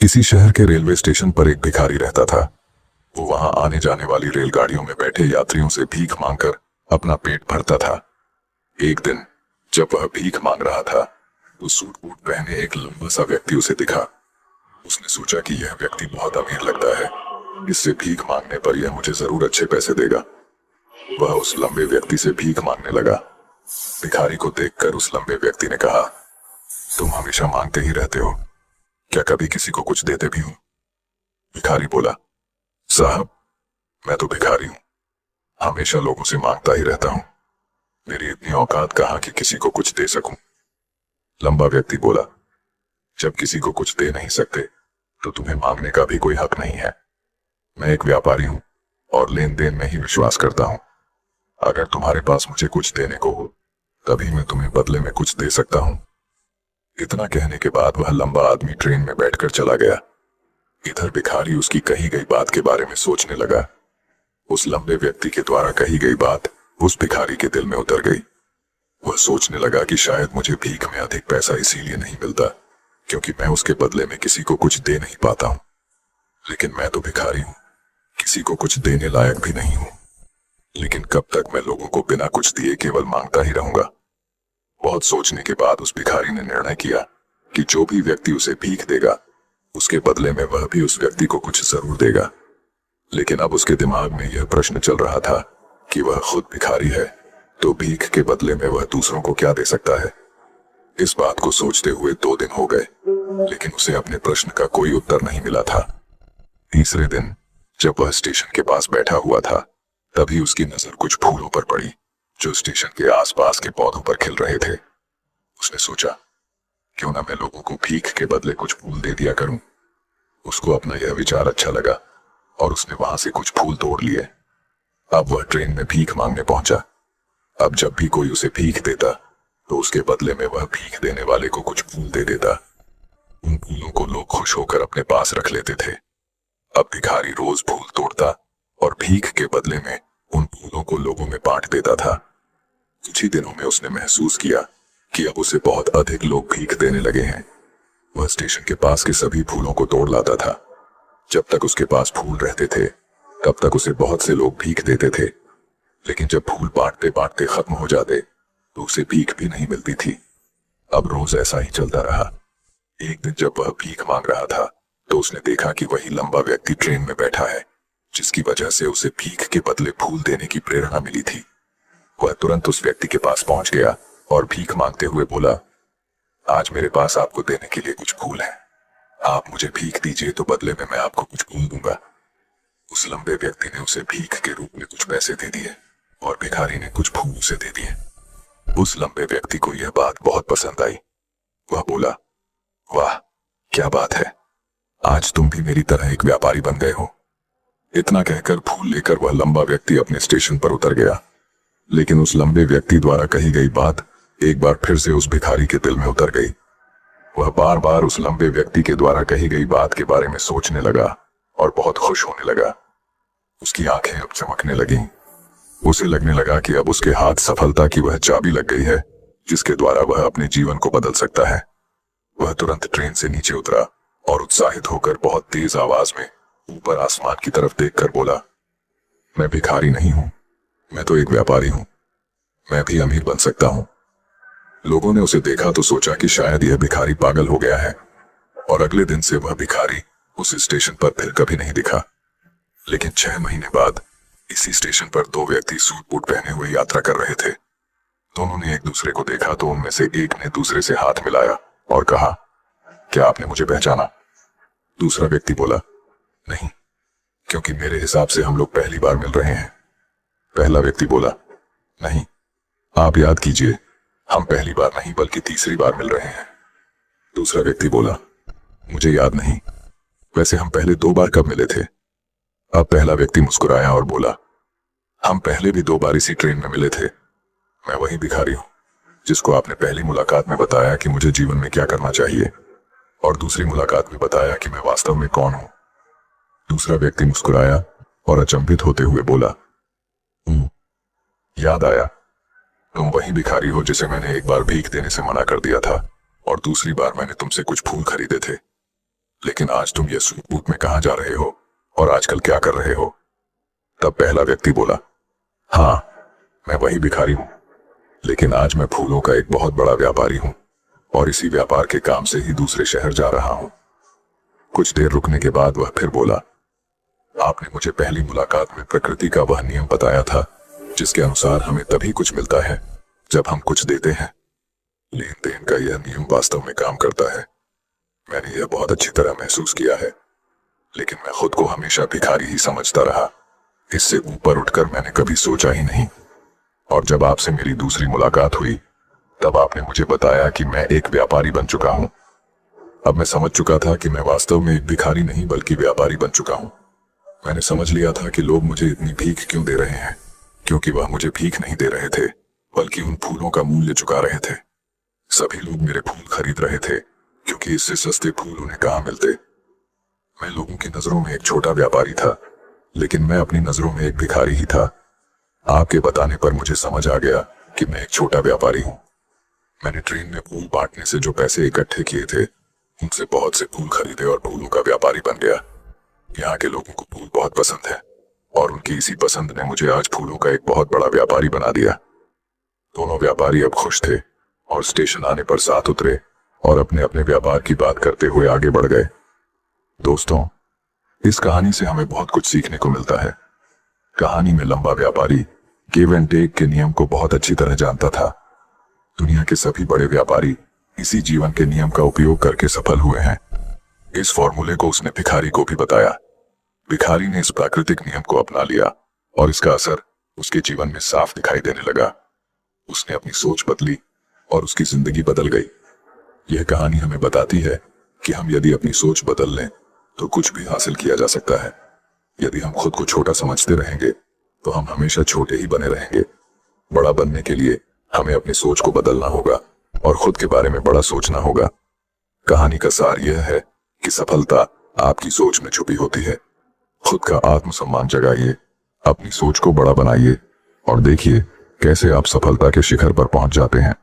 किसी शहर के रेलवे स्टेशन पर एक भिखारी रहता था। वो वहां आने जाने वाली रेलगाड़ियों में बैठे यात्रियों से भीख मांगकर अपना पेट भरता था। एक दिन जब वह भीख मांग रहा था तो सूट बूट पहने एक लंबा सा व्यक्ति उसे दिखा। उसने सोचा कि यह व्यक्ति बहुत अमीर लगता है, इससे भीख मांगने पर यह मुझे जरूर अच्छे पैसे देगा। वह उस लंबे व्यक्ति से भीख मांगने लगा। भिखारी को देखकर उस लंबे व्यक्ति ने कहा, तुम हमेशा मांगते ही रहते हो, क्या कभी किसी को कुछ देते भी हो? भिखारी बोला, साहब, मैं तो भिखारी हूं, हमेशा लोगों से मांगता ही रहता हूं। मेरी इतनी औकात कहां कि किसी को कुछ दे सकूं। लंबा व्यक्ति बोला, जब किसी को कुछ दे नहीं सकते तो तुम्हें मांगने का भी कोई हक नहीं है। मैं एक व्यापारी हूं और लेन देन में ही विश्वास करता हूं। अगर तुम्हारे पास मुझे कुछ देने को हो तभी मैं तुम्हें बदले में कुछ दे सकता हूं। इतना कहने के बाद वह लंबा आदमी ट्रेन में बैठकर चला गया। इधर भिखारी उसकी कही गई बात के बारे में सोचने लगा। उस लंबे व्यक्ति के द्वारा कही गई बात उस भिखारी के दिल में उतर गई। वह सोचने लगा कि शायद मुझे भीख में अधिक पैसा इसीलिए नहीं मिलता क्योंकि मैं उसके बदले में किसी को कुछ दे नहीं पाता हूं। लेकिन मैं तो भिखारी हूं, किसी को कुछ देने लायक भी नहीं हूं। लेकिन कब तक मैं लोगों को बिना कुछ दिए केवल मांगता ही रहूंगा? बहुत सोचने के बाद उस भिखारी ने निर्णय किया कि जो भी व्यक्ति उसे भीख देगा उसके बदले में वह भी उस व्यक्ति को कुछ जरूर देगा। लेकिन अब उसके दिमाग में यह प्रश्न चल रहा था कि वह खुद भिखारी है तो भीख के बदले में वह दूसरों को क्या दे सकता है। इस बात को सोचते हुए 2 दिन हो गए, लेकिन उसे अपने प्रश्न का कोई उत्तर नहीं मिला था। तीसरे दिन जब वह स्टेशन के पास बैठा हुआ था तभी उसकी नजर कुछ फूलों पर पड़ी जो स्टेशन के आसपास के पौधों पर खिल रहे थे। उसने सोचा, क्यों ना मैं लोगों को भीख के बदले कुछ फूल दे दिया करूं। उसको अपना यह विचार अच्छा लगा और उसने वहां से कुछ फूल तोड़ लिए। अब वह ट्रेन में भीख मांगने पहुंचा। अब जब भी कोई उसे भीख देता तो उसके बदले में वह भीख देने वाले को कुछ फूल दे देता। उन फूलों को लोग खुश होकर अपने पास रख लेते थे। अब भिखारी रोज फूल तोड़ता और भीख के बदले में उन फूलों को लोगों में बांट देता था। कुछ ही दिनों में उसने महसूस किया कि अब उसे बहुत अधिक लोग भीख देने लगे हैं। वह स्टेशन के पास के सभी फूलों को तोड़ लाता था। जब तक उसके पास फूल रहते थे तब तक उसे बहुत से लोग भीख देते थे, लेकिन जब फूल बांटते बांटते खत्म हो जाते तो उसे भीख भी नहीं मिलती थी। अब रोज ऐसा ही चलता रहा। एक दिन जब वह भीख मांग रहा था तो उसने देखा कि वही लंबा व्यक्ति ट्रेन में बैठा है जिसकी वजह से उसे भीख के बदले फूल देने की प्रेरणा मिली थी। वह तुरंत उस व्यक्ति के पास पहुंच गया और भीख मांगते हुए बोला, आज मेरे पास आपको देने के लिए कुछ फूल हैं। आप मुझे भीख दीजिए तो बदले में मैं आपको कुछ फूल दूंगा। उस लंबे व्यक्ति ने उसे भीख के रूप में कुछ पैसे दे दिए और भिखारी ने कुछ फूल उसे दे दिए। उस लंबे व्यक्ति को यह बात बहुत पसंद आई। वह बोला, वाह, क्या बात है, आज तुम भी मेरी तरह एक व्यापारी बन गए हो। इतना कहकर फूल लेकर वह लंबा व्यक्ति अपने स्टेशन पर उतर गया। लेकिन उस लंबे व्यक्ति द्वारा कही गई बात एक बार फिर से उस भिखारी के दिल में उतर गई। वह बार बार उस लंबे व्यक्ति के द्वारा कही गई बात के बारे में सोचने लगा और बहुत खुश होने लगा। उसकी आंखें अब चमकने लगीं। उसे लगने लगा कि अब उसके हाथ सफलता की वह चाबी लग गई है जिसके द्वारा वह अपने जीवन को बदल सकता है। वह तुरंत ट्रेन से नीचे उतरा और उत्साहित होकर बहुत तेज आवाज में ऊपर आसमान की तरफ देखकर बोला, मैं भिखारी नहीं हूं, मैं तो एक व्यापारी हूं, मैं भी अमीर बन सकता हूं। लोगों ने उसे देखा तो सोचा कि शायद यह भिखारी पागल हो गया है और अगले दिन से वह भिखारी उस स्टेशन पर फिर कभी नहीं दिखा। लेकिन 6 महीने बाद इसी स्टेशन पर 2 व्यक्ति सूट बूट पहने हुए यात्रा कर रहे थे। दोनों ने एक दूसरे को देखा तो उनमें से एक ने दूसरे से हाथ मिलाया और कहा, क्या आपने मुझे पहचाना? दूसरा व्यक्ति बोला, नहीं, क्योंकि मेरे हिसाब से हम लोग पहली बार मिल रहे हैं। पहला व्यक्ति बोला, नहीं, आप याद कीजिए, हम पहली बार नहीं बल्कि तीसरी बार मिल रहे हैं। दूसरा व्यक्ति बोला, मुझे याद नहीं, वैसे हम पहले 2 बार कब मिले थे? अब पहला व्यक्ति मुस्कुराया और बोला, हम पहले भी 2 बार इसी ट्रेन में मिले थे। मैं वही भिखारी हूं जिसको आपने पहली मुलाकात में बताया कि मुझे जीवन में क्या करना चाहिए और दूसरी मुलाकात में बताया कि मैं वास्तव में कौन हूं। दूसरा व्यक्ति मुस्कुराया और अचंभित होते हुए बोला, याद आया, तुम वही भिखारी हो जिसे मैंने एक बार भीख देने से मना कर दिया था और दूसरी बार मैंने तुमसे कुछ फूल खरीदे थे। लेकिन आज तुम ये सूट बूट में कहाँ जा रहे हो और आजकल क्या कर रहे हो? तब पहला व्यक्ति बोला, हाँ, मैं वही भिखारी हूं, लेकिन आज मैं फूलों का एक बहुत बड़ा व्यापारी हूं और इसी व्यापार के काम से ही दूसरे शहर जा रहा हूं। कुछ देर रुकने के बाद वह फिर बोला, आपने मुझे पहली मुलाकात में प्रकृति का वह नियम बताया था जिसके अनुसार हमें तभी कुछ मिलता है जब हम कुछ देते हैं। लेन देन का यह नियम वास्तव में काम करता है। मैंने यह बहुत अच्छी तरह महसूस किया है, लेकिन मैं खुद को हमेशा भिखारी ही समझता रहा। इससे ऊपर उठकर मैंने कभी सोचा ही नहीं। और जब आपसे मेरी दूसरी मुलाकात हुई तब आपने मुझे बताया कि मैं एक व्यापारी बन चुका हूं। अब मैं समझ चुका था कि मैं वास्तव में एक भिखारी नहीं बल्कि व्यापारी बन चुका हूं। मैंने समझ लिया था कि लोग मुझे इतनी भीख क्यों दे रहे हैं, क्योंकि वह मुझे भीख नहीं दे रहे थे बल्कि उन फूलों का मूल्य चुका रहे थे। सभी लोग मेरे फूल खरीद रहे थे क्योंकि इससे सस्ते फूल उन्हें कहाँ मिलते। मैं लोगों की नजरों में एक छोटा व्यापारी था, लेकिन मैं अपनी नजरों में एक भिखारी ही था। आपके बताने पर मुझे समझ आ गया कि मैं एक छोटा व्यापारी हूं। मैंने ट्रेन में फूल बांटने से जो पैसे इकट्ठे किए थे उनसे बहुत से फूल खरीदे और फूलों का व्यापारी बन गया। यहाँ के लोगों को फूल बहुत पसंद है और उनकी इसी पसंद ने मुझे आज फूलों का एक बहुत बड़ा व्यापारी बना दिया। दोनों व्यापारी अब खुश थे और स्टेशन आने पर साथ उतरे और अपने अपने व्यापार की बात करते हुए आगे बढ़ गए। दोस्तों, इस कहानी से हमें बहुत कुछ सीखने को मिलता है। कहानी में लंबा व्यापारी गिव एंड टेक के नियम को बहुत अच्छी तरह जानता था। दुनिया के सभी बड़े व्यापारी इसी जीवन के नियम का उपयोग करके सफल हुए हैं। इस फॉर्मूले को उसने भिखारी को भी बताया। भिखारी ने इस प्राकृतिक नियम को अपना लिया और इसका असर उसके जीवन में साफ दिखाई देने लगा। उसने अपनी सोच बदली और उसकी जिंदगी बदल गई। यह कहानी हमें बताती है कि हम यदि अपनी सोच बदल लें तो कुछ भी हासिल किया जा सकता है। यदि हम खुद को छोटा समझते रहेंगे तो हम हमेशा छोटे ही बने रहेंगे। बड़ा बनने के लिए हमें अपनी सोच को बदलना होगा और खुद के बारे में बड़ा सोचना होगा। कहानी का सार यह है कि सफलता आपकी सोच में छुपी होती है। खुद का आत्मसम्मान जगाइए, अपनी सोच को बड़ा बनाइए और देखिए कैसे आप सफलता के शिखर पर पहुंच जाते हैं।